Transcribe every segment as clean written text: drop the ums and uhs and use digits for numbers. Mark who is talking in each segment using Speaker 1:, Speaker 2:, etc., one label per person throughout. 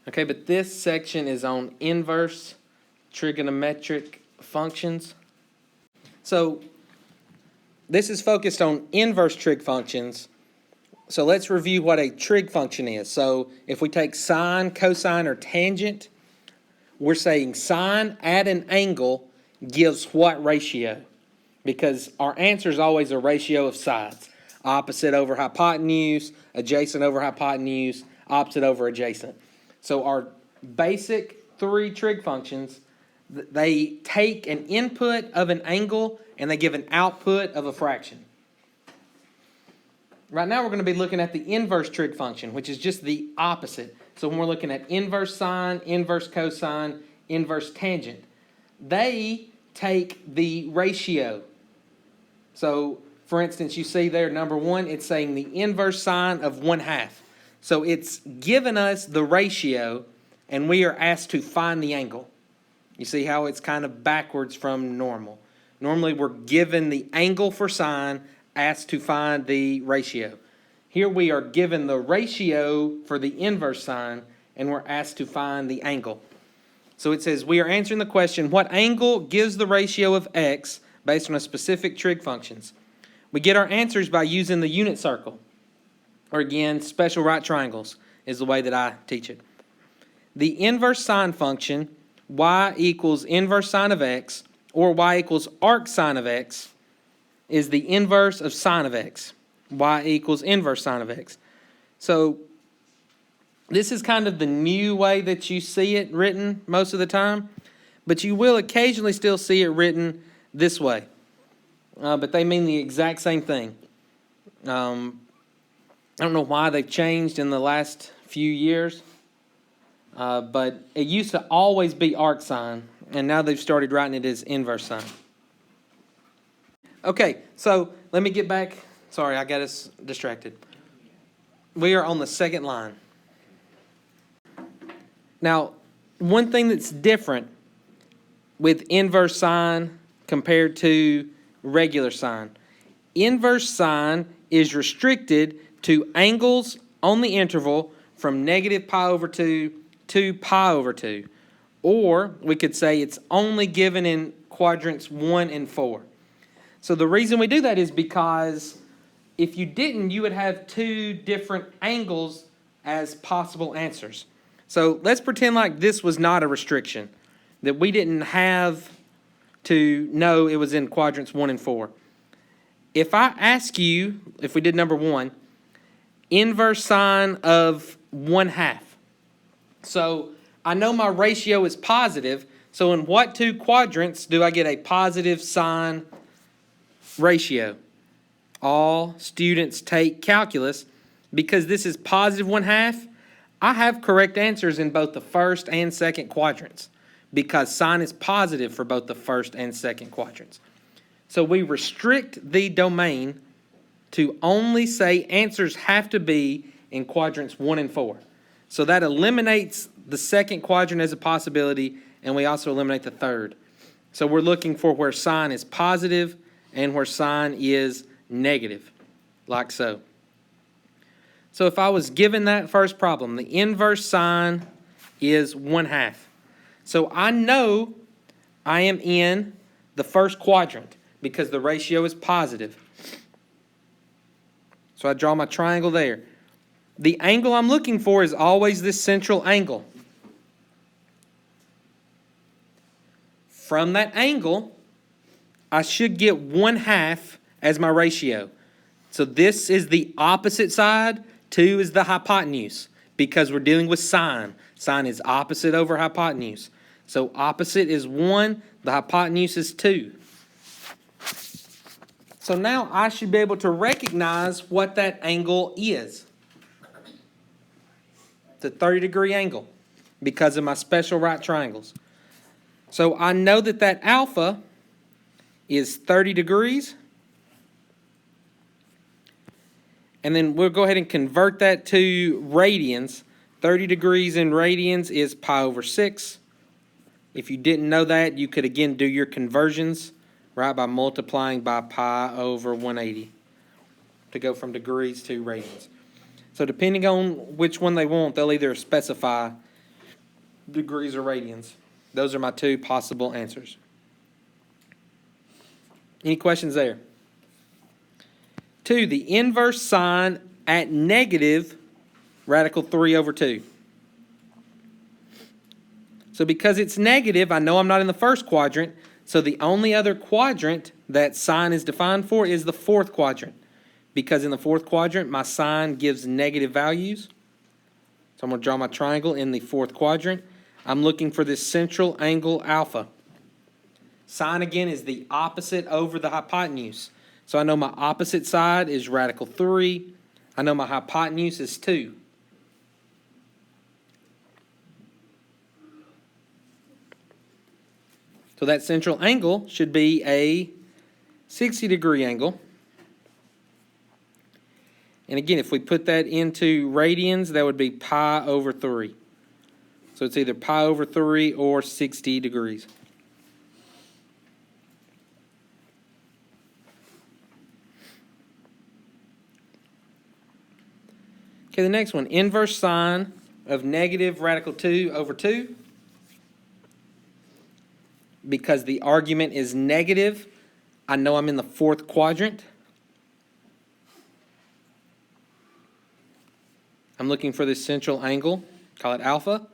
Speaker 1: Okay, but this section is on inverse trigonometric functions. So this is focused on inverse trig functions. So let's review what a trig function is. So if we take sine, cosine, or tangent, we're saying sine at an angle gives what ratio? Because our answer is always a ratio of sides. Opposite over hypotenuse, adjacent over hypotenuse, opposite over adjacent. So our basic three trig functions, they take an input of an angle and they give an output of a fraction. Right now we're going to be looking at the inverse trig function, which is just the opposite. So when we're looking at inverse sine, inverse cosine, inverse tangent, they take the ratio. So for instance, you see there, number one, it's saying the inverse sine of 1/2. So it's given us the ratio, and we are asked to find the angle. You see how it's kind of backwards from normal. Normally we're given the angle for sine, asked to find the ratio. Here we are given the ratio for the inverse sine, and we're asked to find the angle. So it says we are answering the question, what angle gives the ratio of x based on a specific trig functions? We get our answers by using the unit circle. Or again, special right triangles is the way that I teach it. The inverse sine function, y equals inverse sine of x, or y equals arc sine of x, is the inverse of sine of x. Y equals inverse sine of x. So this is kind of the new way that you see it written most of the time, but you will occasionally still see it written this way. But they mean the exact same thing. I don't know why they've changed in the last few years, but it used to always be arc sine, and now they've started writing it as inverse sine. Okay, so let me get back. Sorry, I got us distracted. We are on the second line. Now, one thing that's different with inverse sine compared to regular sine. Inverse sine is restricted to angles on the interval from negative pi over 2 to pi over 2. Or we could say it's only given in quadrants 1 and 4. So the reason we do that is because if you didn't, you would have two different angles as possible answers. So let's pretend like this was not a restriction, that we didn't have to know it was in quadrants 1 and 4. If I ask you, if we did number 1, inverse sine of 1/2. So I know my ratio is positive, so in what two quadrants do I get a positive sine ratio? All students take calculus. Because this is positive 1/2, I have correct answers in both the first and second quadrants, because sine is positive for both the first and second quadrants. So we restrict the domain to only say answers have to be in quadrants 1 and 4. So that eliminates the second quadrant as a possibility, and we also eliminate the third. So we're looking for where sine is positive and where sine is negative, like so. So if I was given that first problem, the inverse sine is 1/2. So I know I am in the first quadrant because the ratio is positive. So I draw my triangle there. The angle I'm looking for is always this central angle. From that angle, I should get 1/2 as my ratio. So this is the opposite side, 2 is the hypotenuse, because we're dealing with sine. Sine is opposite over hypotenuse. So opposite is 1, the hypotenuse is 2. So now I should be able to recognize what that angle is. It's a 30-degree angle because of my special right triangles. So I know that that alpha is 30 degrees. And then we'll go ahead and convert that to radians. 30 degrees in radians is pi over 6. If you didn't know that, you could again do your conversions, right, by multiplying by pi over 180 to go from degrees to radians. So depending on which one they want, they'll either specify degrees or radians. Those are my two possible answers. Any questions there? 2, the inverse sine at negative radical 3 over 2. So because it's negative, I know I'm not in the first quadrant, so the only other quadrant that sine is defined for is the fourth quadrant. Because in the fourth quadrant, my sine gives negative values. So I'm going to draw my triangle in the fourth quadrant. I'm looking for this central angle alpha. Sine, again, is the opposite over the hypotenuse. So I know my opposite side is radical 3. I know my hypotenuse is 2. So that central angle should be a 60-degree angle. And again, if we put that into radians, that would be pi over 3. So it's either pi over 3 or 60 degrees. Okay, the next one, inverse sine of negative radical 2 over 2. Because the argument is negative, I know I'm in the fourth quadrant. I'm looking for this central angle, call it alpha.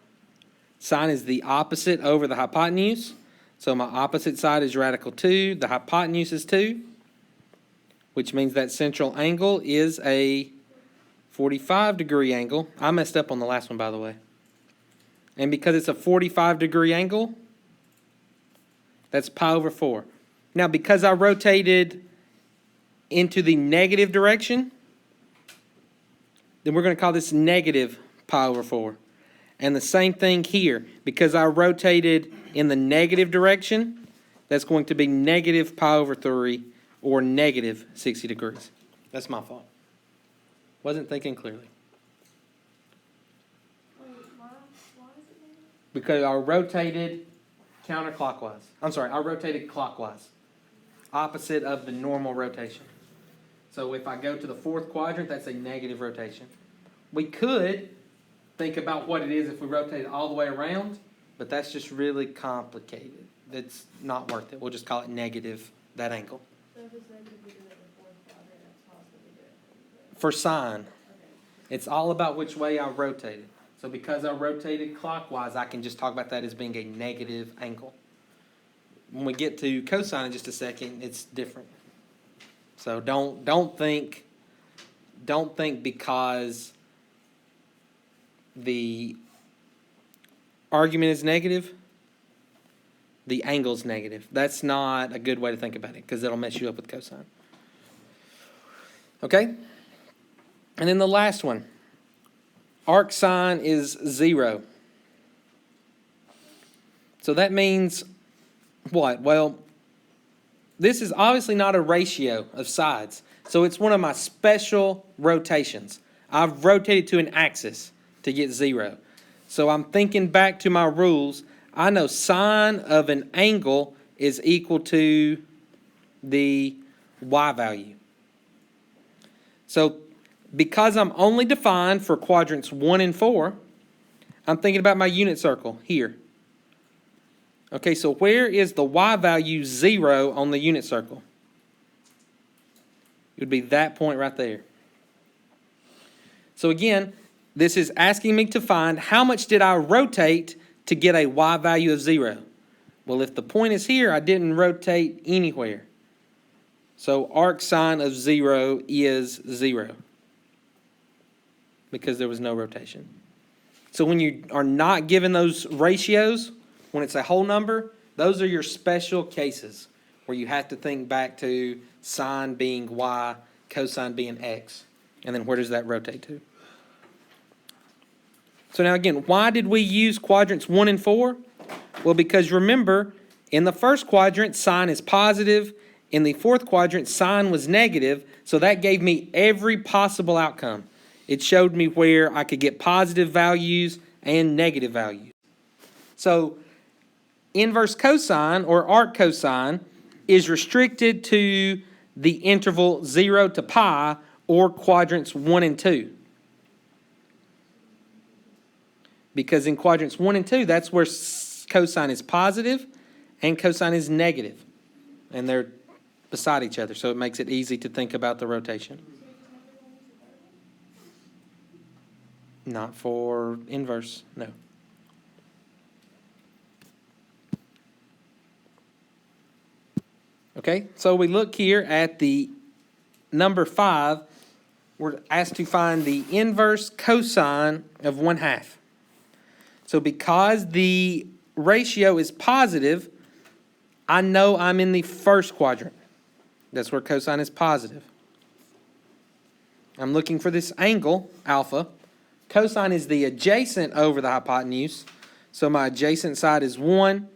Speaker 1: Sine is the opposite over the hypotenuse. So my opposite side is radical 2. The hypotenuse is 2, which means that central angle is a 45-degree angle. I messed up on the last one, by the way. And because it's a 45-degree angle, that's pi over 4. Now, because I rotated into the negative direction, then we're going to call this negative pi over 4. And the same thing here. Because I rotated in the negative direction, that's going to be negative pi over 3 or negative 60 degrees. That's my fault. Wasn't thinking clearly.
Speaker 2: Why is it negative?
Speaker 1: Because I rotated counterclockwise. I'm sorry, I rotated clockwise. Opposite of the normal rotation. So if I go to the fourth quadrant, that's a negative rotation. We could think about what it is if we rotate it all the way around, but that's just really complicated. That's not worth it. We'll just call it negative, that angle.
Speaker 2: So if it's negative, we do it in the fourth quadrant, that's positive, we do it.
Speaker 1: For sine,
Speaker 2: Okay.
Speaker 1: it's all about which way I rotated. So because I rotated clockwise, I can just talk about that as being a negative angle. When we get to cosine in just a second, it's different. So don't think because the argument is negative, the angle's negative. That's not a good way to think about it because it'll mess you up with cosine. Okay? And then the last one. Arc sine is 0. So that means what? Well, this is obviously not a ratio of sides. So it's one of my special rotations. I've rotated to an axis to get 0. So I'm thinking back to my rules. I know sine of an angle is equal to the y value. So because I'm only defined for quadrants 1 and 4, I'm thinking about my unit circle here. Okay, so where is the y value 0 on the unit circle? It would be that point right there. So again, this is asking me to find how much did I rotate to get a y value of 0. Well, if the point is here, I didn't rotate anywhere. So arc sine of 0 is 0. Because there was no rotation. So when you are not given those ratios, when it's a whole number, those are your special cases where you have to think back to sine being y, cosine being x. And then where does that rotate to? So now again, why did we use quadrants 1 and 4? Well, because remember, in the first quadrant, sine is positive. In the fourth quadrant, sine was negative. So that gave me every possible outcome. It showed me where I could get positive values and negative values. So inverse cosine or arc cosine is restricted to the interval 0 to pi or quadrants 1 and 2. because in quadrants 1 and 2, that's where cosine is positive and cosine is negative. And they're beside each other, so it makes it easy to think about the rotation. Not for inverse, no. Okay, so we look here at the number 5. We're asked to find the inverse cosine of 1/2. So because the ratio is positive, I know I'm in the first quadrant. That's where cosine is positive. I'm looking for this angle, alpha. Cosine is the adjacent over the hypotenuse. So my adjacent side is 1.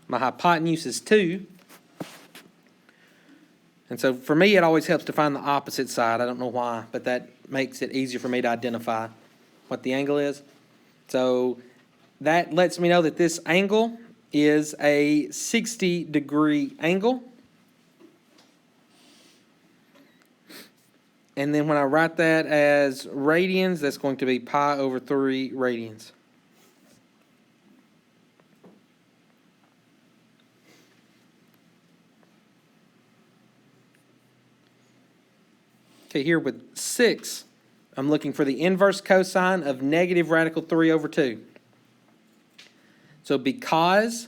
Speaker 1: My hypotenuse is 2. And so for me, it always helps to find the opposite side. I don't know why, but that makes it easier for me to identify what the angle is. So that lets me know that this angle is a 60-degree angle. And then when I write that as radians, that's going to be pi over 3 radians. Okay, here with 6, I'm looking for the inverse cosine of negative radical 3 over 2. So because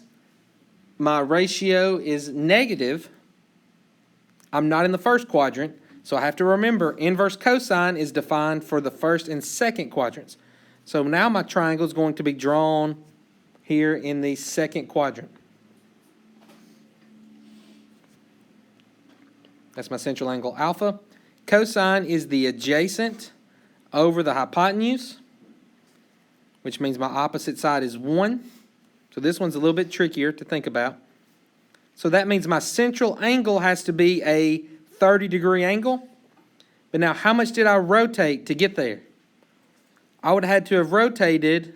Speaker 1: my ratio is negative, I'm not in the first quadrant, so I have to remember inverse cosine is defined for the first and second quadrants. So now my triangle is going to be drawn here in the second quadrant. That's my central angle alpha. Cosine is the adjacent over the hypotenuse, which means my opposite side is 1. So this one's a little bit trickier to think about. So that means my central angle has to be a 30-degree angle. But now how much did I rotate to get there? I would have had to have rotated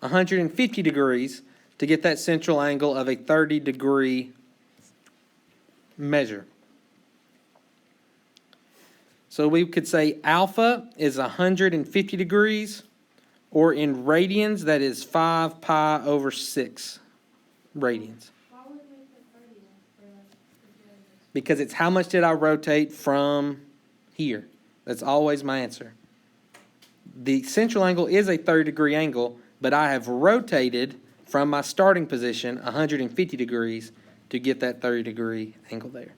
Speaker 1: 150 degrees to get that central angle of a 30-degree measure. So we could say alpha is 150 degrees, or in radians, that is 5 pi over 6 radians.
Speaker 2: Why would we put 30 in for
Speaker 1: Because it's how much did I rotate from here. That's always my answer. The central angle is a 30-degree angle, but I have rotated from my starting position 150 degrees to get that 30-degree angle there.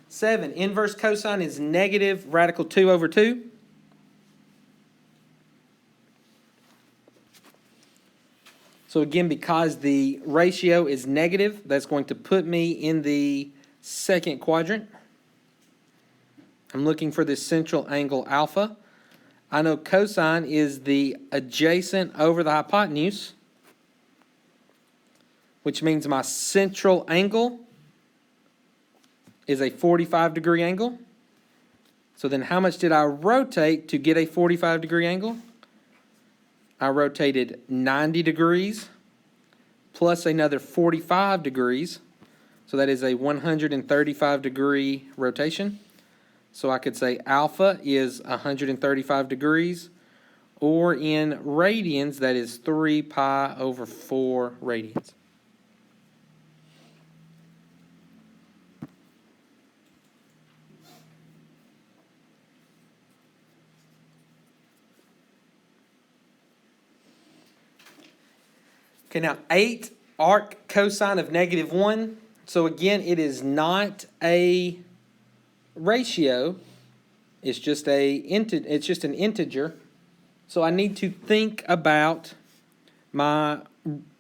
Speaker 1: Seven, inverse cosine is negative radical 2 over 2. So again, because the ratio is negative, that's going to put me in the second quadrant. I'm looking for this central angle alpha. I know cosine is the adjacent over the hypotenuse, which means my central angle is a 45-degree angle. So then how much did I rotate to get a 45-degree angle? I rotated 90 degrees plus another 45 degrees. So that is a 135-degree rotation. So I could say alpha is 135 degrees, or in radians, that is 3 pi over 4 radians. Okay, now 8, arc cosine of negative 1. So again, it is not a ratio. It's just an integer. So I need to think about my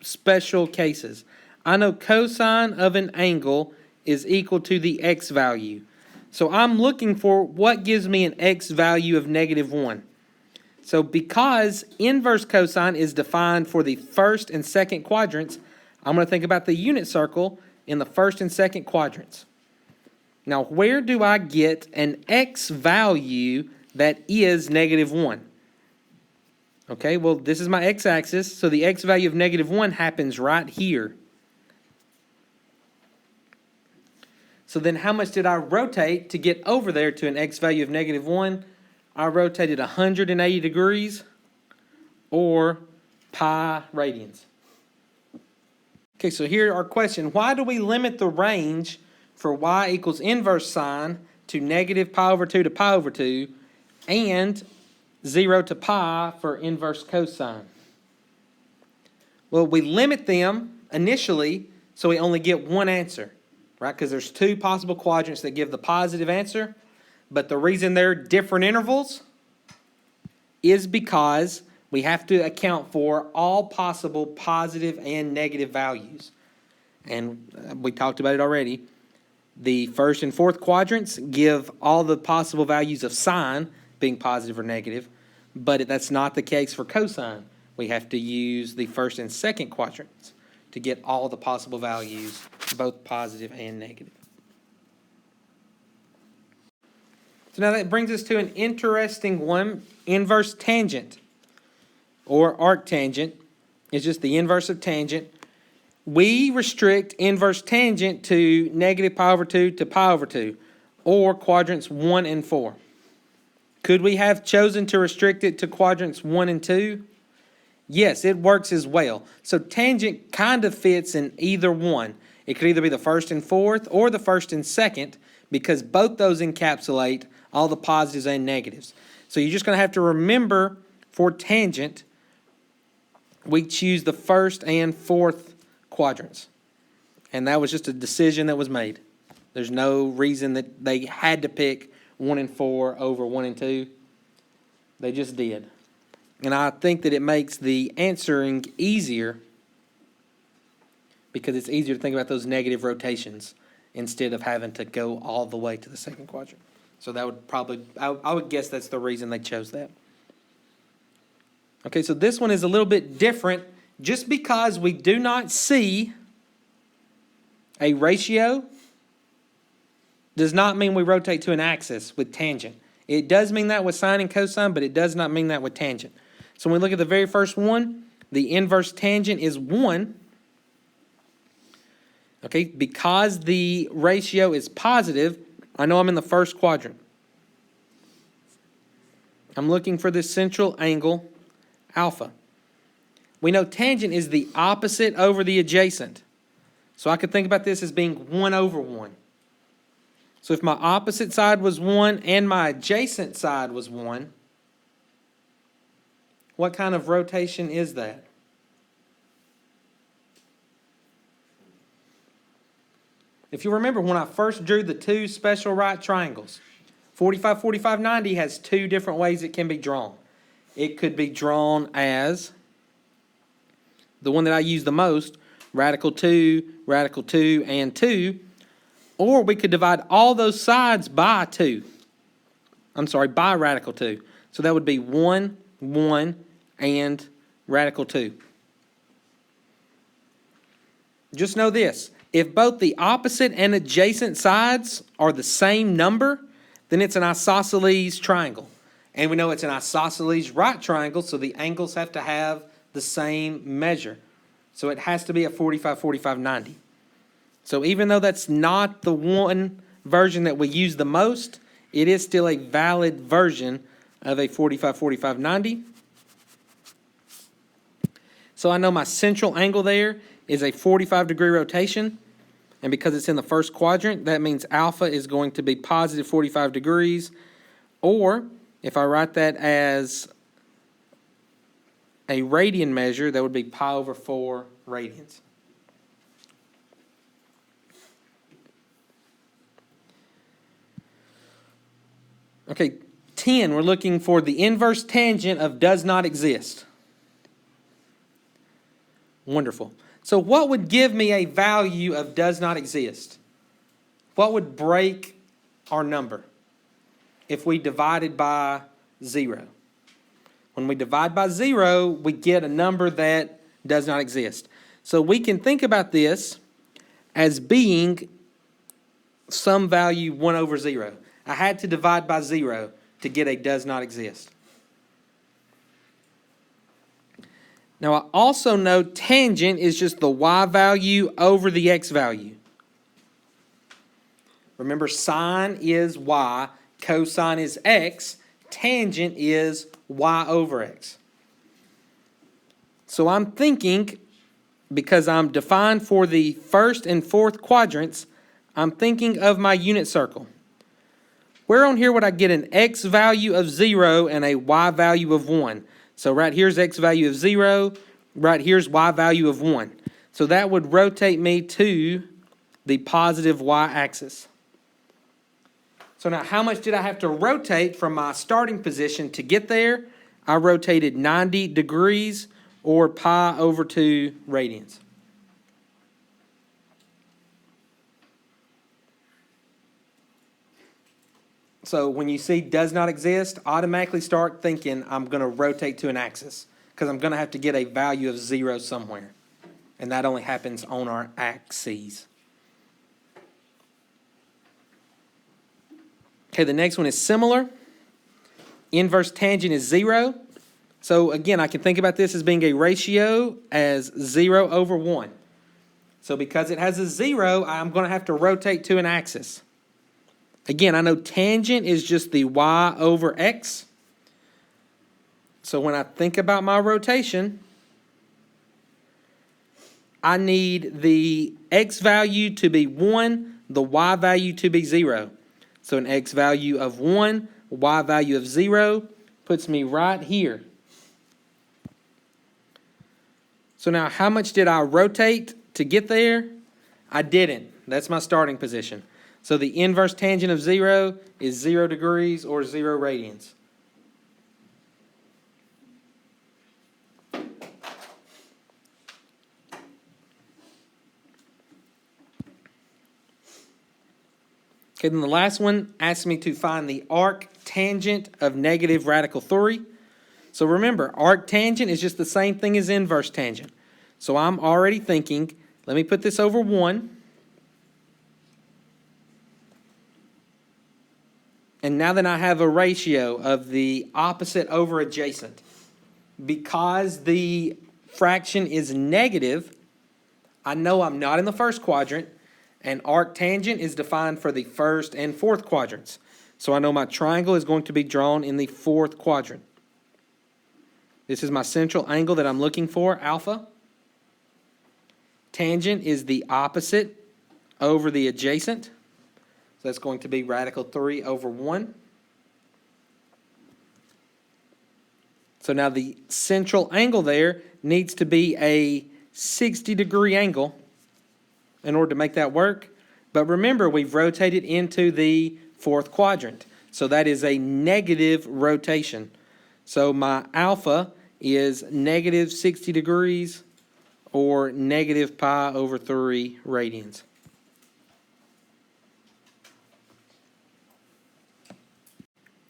Speaker 1: special cases. I know cosine of an angle is equal to the x value. So I'm looking for what gives me an x value of negative 1. So because inverse cosine is defined for the first and second quadrants, I'm going to think about the unit circle in the first and second quadrants. Now, where do I get an x value that is negative 1? Okay, well, this is my x-axis, so the x value of negative 1 happens right here. So then how much did I rotate to get over there to an x value of -1? I rotated 180 degrees, or pi radians. Okay, so here our question. Why do we limit the range for y equals inverse sine to -pi/2 to pi/2 and 0 to pi for inverse cosine? Well, we limit them initially so we only get one answer, right? Because there's two possible quadrants that give the positive answer, but the reason they're different intervals is because we have to account for all possible positive and negative values. And we talked about it already. The first and fourth quadrants give all the possible values of sine being positive or negative, but that's not the case for cosine. We have to use the first and second quadrants to get all the possible values, both positive and negative. So now that brings us to an interesting one. Inverse tangent, or arctangent, is just the inverse of tangent. We restrict inverse tangent to -pi/2 to pi/2, or quadrants 1 and 4. Could we have chosen to restrict it to quadrants 1 and 2? Yes, it works as well. So tangent kind of fits in either one. It could either be the first and fourth or the first and second, because both those encapsulate all the positives and negatives. So you're just going to have to remember for tangent, we choose the first and fourth quadrants. And that was just a decision that was made. There's no reason that they had to pick 1 and 4 over 1 and 2. They just did. And I think that it makes the answering easier because it's easier to think about those negative rotations instead of having to go all the way to the second quadrant. So that would probably, I would guess that's the reason they chose that. Okay, so this one is a little bit different. Just because we do not see a ratio does not mean we rotate to an axis with tangent. It does mean that with sine and cosine, but it does not mean that with tangent. So when we look at the very first one, the inverse tangent is 1. Okay, because the ratio is positive, I know I'm in the first quadrant. I'm looking for this central angle, alpha. We know tangent is the opposite over the adjacent. So I could think about this as being 1 over 1. So if my opposite side was 1 and my adjacent side was 1, what kind of rotation is that? If you remember when I first drew the two special right triangles, 45, 45, 90 has two different ways it can be drawn. It could be drawn as the one that I use the most, radical 2, and 2. Or we could divide all those sides by 2. By radical 2. So that would be 1, 1, and radical 2. Just know this. If both the opposite and adjacent sides are the same number, then it's an isosceles triangle. And we know it's an isosceles right triangle, so the angles have to have the same measure. So it has to be a 45, 45, 90. So even though that's not the one version that we use the most, it is still a valid version of a 45, 45, 90. So I know my central angle there is a 45-degree rotation. And because it's in the first quadrant, that means alpha is going to be positive 45 degrees. Or if I write that as a radian measure, that would be pi over 4 radians. Okay, 10, we're looking for the inverse tangent of does not exist. Wonderful. So what would give me a value of does not exist? What would break our number if we divided by 0? When we divide by 0, we get a number that does not exist. So we can think about this as being some value 1 over 0. I had to divide by 0 to get a does not exist. Now I also know tangent is just the y value over the x value. Remember, sine is y, cosine is x, tangent is y over x. So I'm thinking, because I'm defined for the first and fourth quadrants, I'm thinking of my unit circle. Where on here would I get an x value of 0 and a y value of 1? So right here's x value of 0, right here's y value of 1. So that would rotate me to the positive y-axis. So now how much did I have to rotate from my starting position to get there? I rotated 90 degrees, or pi over 2 radians. So when you see does not exist, automatically start thinking I'm going to rotate to an axis, because I'm going to have to get a value of 0 somewhere. And that only happens on our axes. Okay, the next one is similar. Inverse tangent is 0. So again, I can think about this as being a ratio as 0 over 1. So because it has a 0, I'm going to have to rotate to an axis. Again, I know tangent is just the y over x. So when I think about my rotation, I need the x value to be 1, the y value to be 0. So an x value of 1, y value of 0 puts me right here. So now how much did I rotate to get there? I didn't. That's my starting position. So the inverse tangent of 0 is 0 degrees or 0 radians. Okay, then the last one asks me to find the arc tangent of negative radical 3. So remember, arc tangent is just the same thing as inverse tangent. So I'm already thinking, let me put this over 1. And now that I have a ratio of the opposite over adjacent, because the fraction is negative, I know I'm not in the first quadrant, and arc tangent is defined for the first and fourth quadrants. So I know my triangle is going to be drawn in the fourth quadrant. This is my central angle that I'm looking for, alpha. Tangent is the opposite over the adjacent. So that's going to be radical 3 over 1. So now the central angle there needs to be a 60-degree angle in order to make that work. But remember, we've rotated into the fourth quadrant. So that is a negative rotation. So my alpha is negative 60 degrees or negative pi over 3 radians.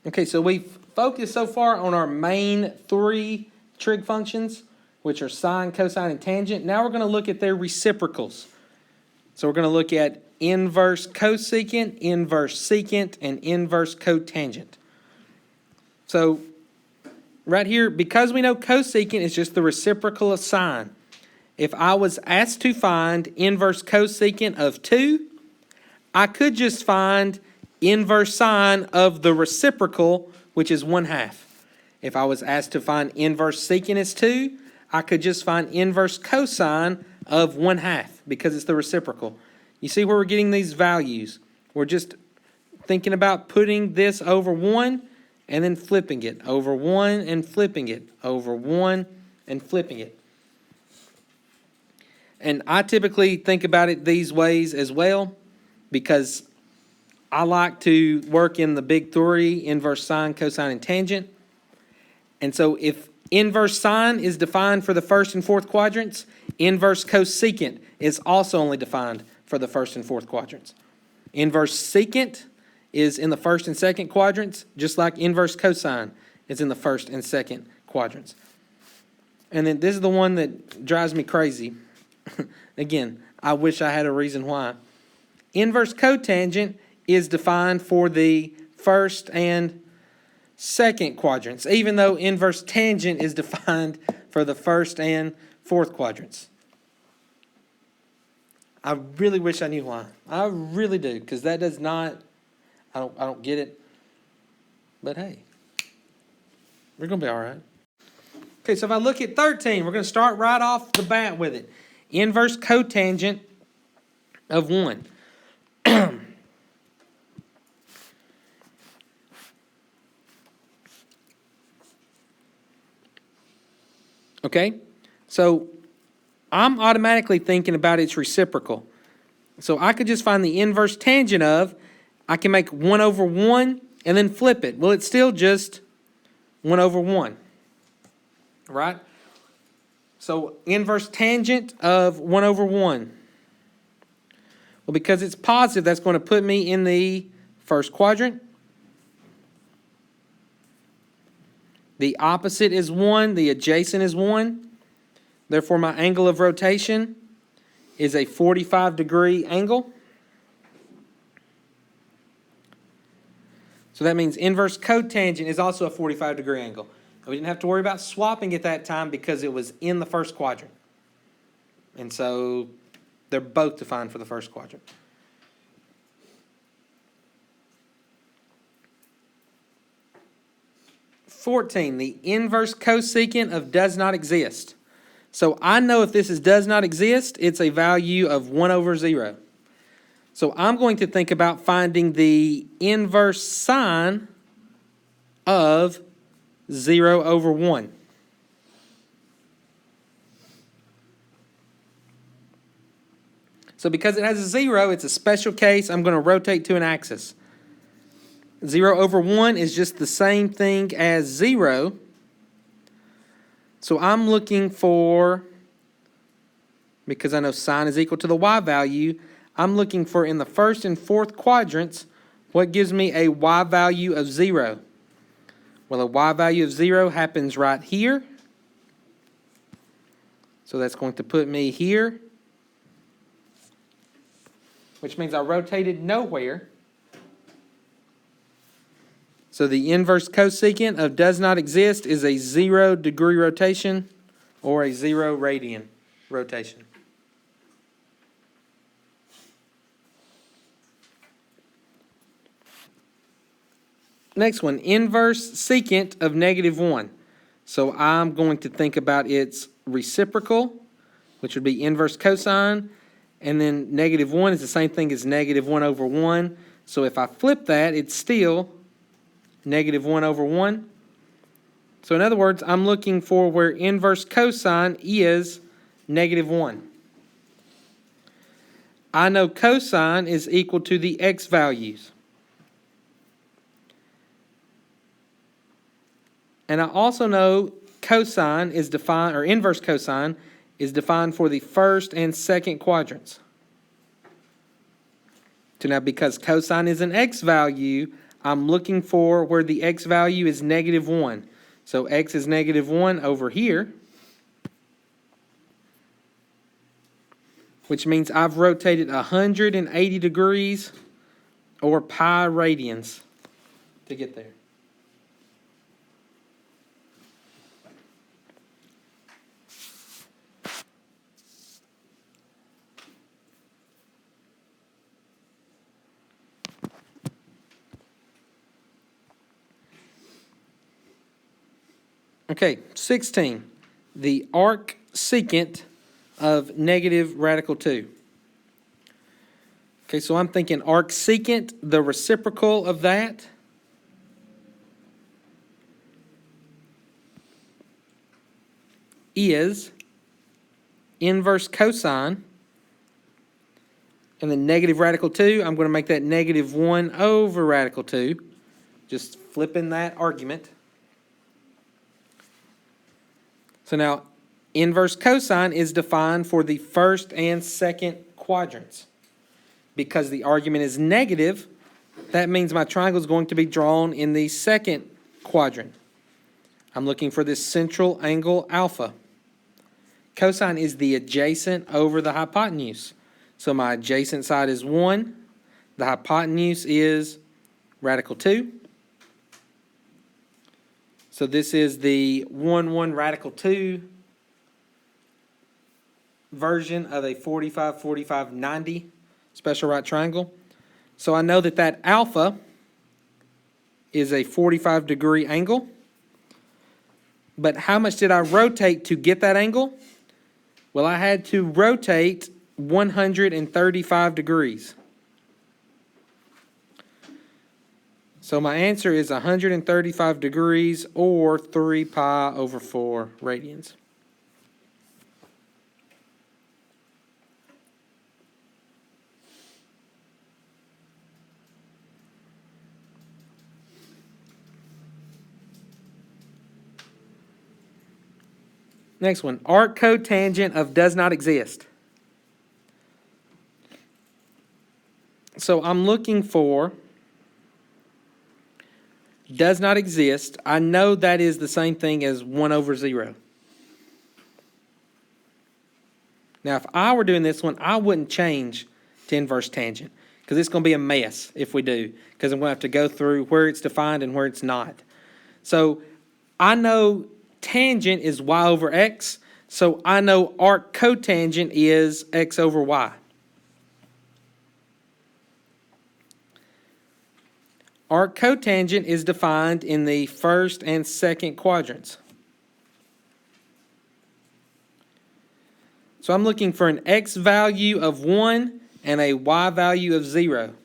Speaker 1: Okay, so we've focused so far on our main 3 trig functions, which are sine, cosine, and tangent. Now we're going to look at their reciprocals. So we're going to look at inverse cosecant, inverse secant, and inverse cotangent. So right here, because we know cosecant is just the reciprocal of sine, if I was asked to find inverse cosecant of 2, I could just find inverse sine of the reciprocal, which is 1/2. If I was asked to find inverse secant as 2, I could just find inverse cosine of 1/2 because it's the reciprocal. You see where we're getting these values? We're just thinking about putting this over 1 and then flipping it over 1 and flipping it over 1 and flipping it. And I typically think about it these ways as well because I like to work in the big 3, inverse sine, cosine, and tangent. And so if inverse sine is defined for the first and fourth quadrants, inverse cosecant is also only defined for the first and fourth quadrants. Inverse secant is in the first and second quadrants, just like inverse cosine is in the first and second quadrants. And then this is the one that drives me crazy. Again, I wish I had a reason why. Inverse cotangent is defined for the first and second quadrants, even though inverse tangent is defined for the first and fourth quadrants. I really wish I knew why. I really do, because that does not, I don't get it. But hey, we're going to be all right. Okay, so if I look at 13, we're going to start right off the bat with it. Inverse cotangent of 1. Okay, so I'm automatically thinking about its reciprocal. So I could just find the inverse tangent of, I can make 1 over 1 and then flip it. Well, it's still just 1 over 1, right? So inverse tangent of 1 over 1. Well, because it's positive, that's going to put me in the first quadrant. The opposite is 1, the adjacent is 1. Therefore, my angle of rotation is a 45-degree angle. So that means inverse cotangent is also a 45-degree angle. We didn't have to worry about swapping at that time because it was in the first quadrant. And so they're both defined for the first quadrant. The inverse cosecant of does not exist. So I know if this does not exist, it's a value of 1 over 0. So I'm going to think about finding the inverse sine of 0 over 1. So because it has a 0, it's a special case. I'm going to rotate to an axis. 0 over 1 is just the same thing as 0. So I'm looking for, because I know sine is equal to the y value, I'm looking for in the first and fourth quadrants what gives me a y value of 0. Well, a y value of 0 happens right here. So that's going to put me here, which means I rotated nowhere. So the inverse cosecant of does not exist is a 0-degree rotation or a 0 radian rotation. Next one, inverse secant of -1. So I'm going to think about its reciprocal, which would be inverse cosine, and then -1 is the same thing as -1 over 1. So if I flip that, it's still -1 over 1. So in other words, I'm looking for where inverse cosine is -1. I know cosine is equal to the x values. And I also know cosine is defined, or inverse cosine is defined for the first and second quadrants. So now because cosine is an x value, I'm looking for where the x value is -1. So x is -1 over here, which means I've rotated 180 degrees or pi radians to get there. Okay, 16. The arc secant of negative radical 2. Okay, so I'm thinking arc secant, the reciprocal of that is inverse cosine. And then negative radical 2, I'm going to make that -1 over radical 2. Just flipping that argument. So now, inverse cosine is defined for the first and second quadrants. Because the argument is negative, that means my triangle is going to be drawn in the second quadrant. I'm looking for this central angle alpha. Cosine is the adjacent over the hypotenuse. So my adjacent side is 1. The hypotenuse is radical 2. So this is the 1 radical 2 version of a 45, 45, 90 special right triangle. So I know that that alpha is a 45-degree angle. But how much did I rotate to get that angle? Well, I had to rotate 135 degrees. So my answer is 135 degrees, or 3 pi over 4 radians. Next one, arc cotangent of does not exist. So I'm looking for does not exist. I know that is the same thing as 1 over 0. Now, if I were doing this one, I wouldn't change to inverse tangent, because it's going to be a mess if we do, because I'm going to have to go through where it's defined and where it's not. So I know tangent is y over x, so I know arc cotangent is x over y. Arc cotangent is defined in the first and second quadrants. So I'm looking for an x value of 1 and a y value of 0.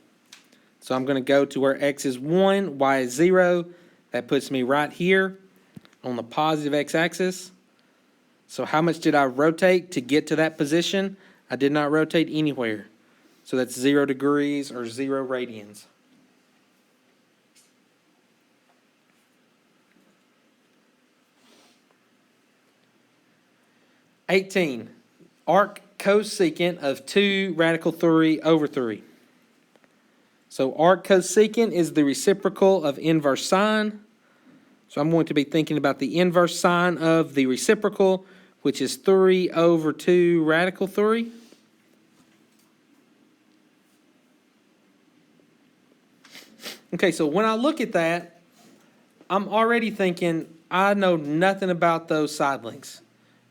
Speaker 1: So I'm going to go to where x is 1, y is 0. That puts me right here on the positive x-axis. So how much did I rotate to get to that position? I did not rotate anywhere. So that's 0 degrees or 0 radians. Arc cosecant of 2 radical 3 over 3. So arc cosecant is the reciprocal of inverse sine. So I'm going to be thinking about the inverse sine of the reciprocal, which is 3 over 2 radical 3. Okay, so when I look at that, I'm already thinking, I know nothing about those side lengths.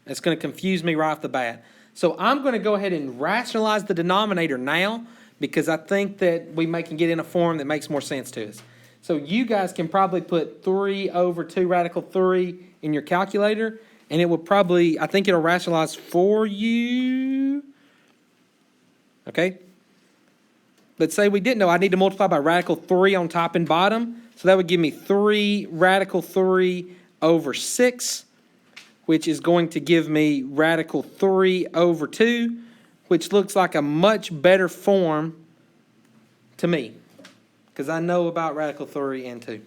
Speaker 1: It's going to confuse me right off the bat. So I'm going to go ahead and rationalize the denominator now, because I think that we can get in a form that makes more sense to us. So you guys can probably put 3 over 2 radical 3 in your calculator, and it will probably, I think it'll rationalize for you. Okay? Let's say we didn't know. I need to multiply by radical 3 on top and bottom. So that would give me 3 radical 3 over 6, which is going to give me radical 3 over 2, which looks like a much better form to me, because I know about radical 3 and 2.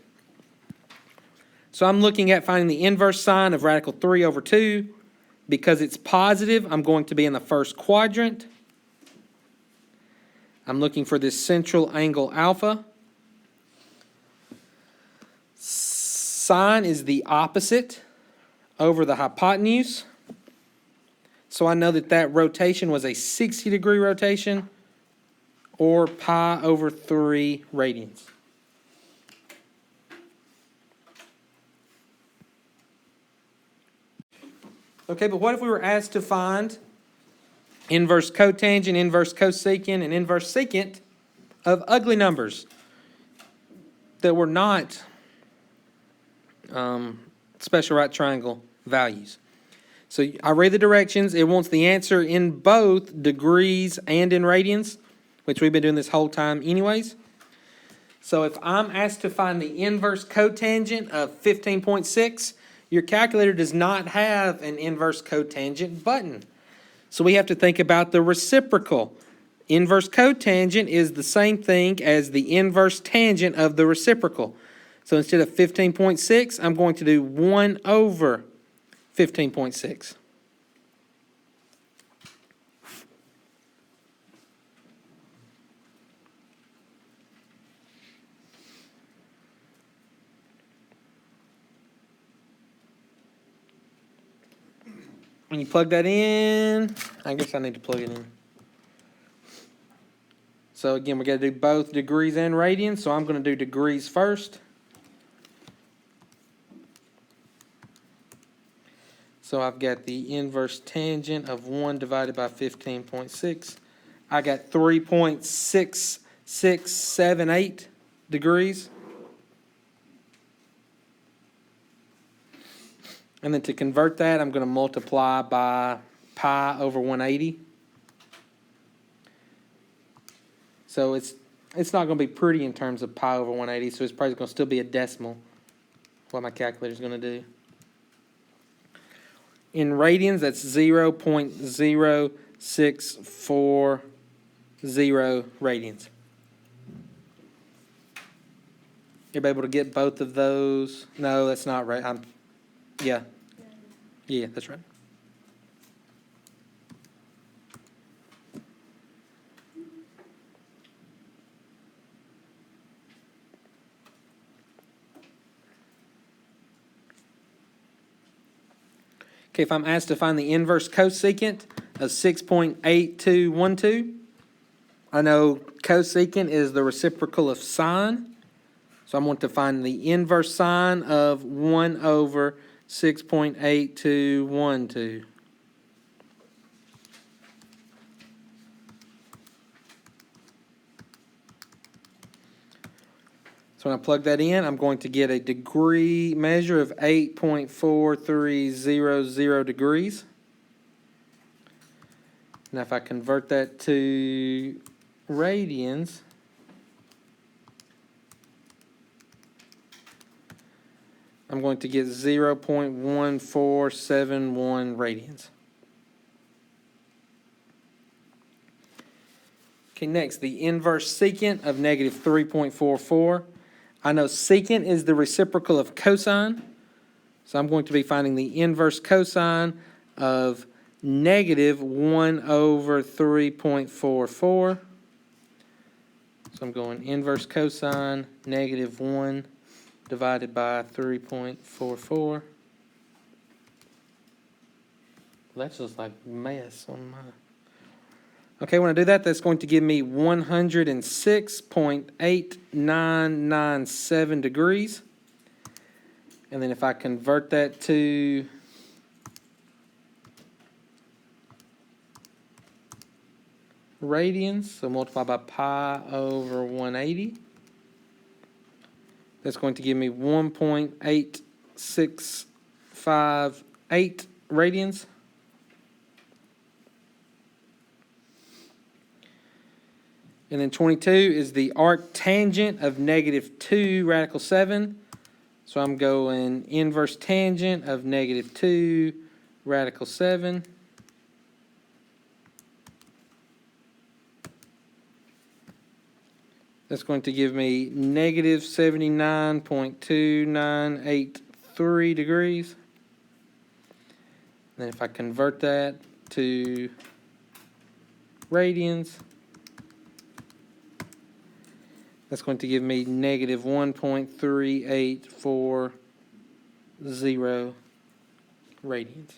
Speaker 1: So I'm looking at finding the inverse sine of radical 3 over 2. Because it's positive, I'm going to be in the first quadrant. I'm looking for this central angle alpha. Sine is the opposite over the hypotenuse. So I know that that rotation was a 60-degree rotation, or pi over 3 radians. Okay, but what if we were asked to find inverse cotangent, inverse cosecant, and inverse secant of ugly numbers that were not special right triangle values? So I read the directions. It wants the answer in both degrees and in radians, which we've been doing this whole time anyways. So if I'm asked to find the inverse cotangent of 15.6, your calculator does not have an inverse cotangent button. So we have to think about the reciprocal. Inverse cotangent is the same thing as the inverse tangent of the reciprocal. So instead of 15.6, I'm going to do 1 over 15.6. When you plug that in, I guess I need to plug it in. So again, we got to do both degrees and radians. So I'm going to do degrees first. So I've got the inverse tangent of 1 divided by 15.6. I got 3.6678 degrees. And then to convert that, I'm going to multiply by pi over 180. So it's not going to be pretty in terms of pi over 180, so it's probably going to still be a decimal, what my calculator is going to do. In radians, that's 0.0640 radians. Everybody able to get both of those? No, that's not right. Yeah, that's right. Okay, if I'm asked to find the inverse cosecant of 6.8212, I know cosecant is the reciprocal of sine, so I'm going to find the inverse sine of 1 over 6.8212. So when I plug that in, I'm going to get a degree measure of 8.4300 degrees. Now if I convert that to radians, I'm going to get 0.1471 radians. Okay, next, the inverse secant of negative 3.44. I know secant is the reciprocal of cosine, so I'm going to be finding the inverse cosine of negative 1 over 3.44. So I'm going inverse cosine, negative 1 divided by 3.44. That's just like mess on my... Okay, when I do that, that's going to give me 106.8997 degrees. And then if I convert that to radians, so multiply by pi over 180, that's going to give me 1.8658 radians. And then 22 is the arc tangent of negative 2 radical 7. So I'm going inverse tangent of negative 2 radical 7. That's going to give me negative 79.2983 degrees. Then if I convert that to radians, that's going to give me negative 1.3840 radians.